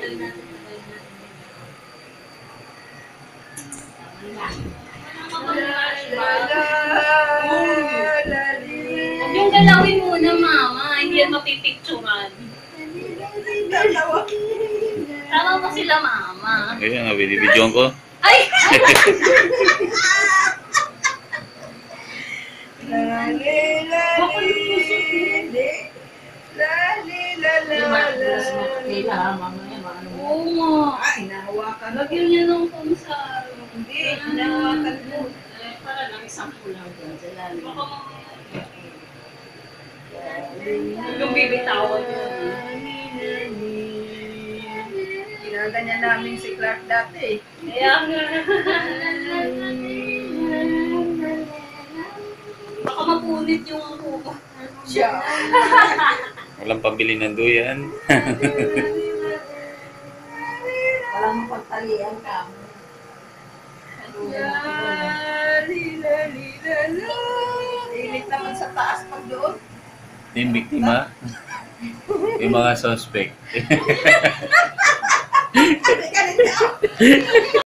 Huwag yung galawin muna, mama. Hindi yan mapipicturan. Tawa mo sila, mama. Ayun nga, binibidyoan ko. Ay! Oo nga. Hinahawakan. Lagyan niya ng konsal. Hindi, hinahawakan mo. Para lang isang kulang dyan sa lalim. Baka mamaya. Yung bibitawan niya. Ginaganyan namin si Clark dati. Kaya nga. Baka mapunit yung kuko. Siya. Walang pambili ng duyan. Walang mapagtalian ka. Ilit naman sa taas pag doon. Yung biktima. Yung mga suspect. Ganit ka.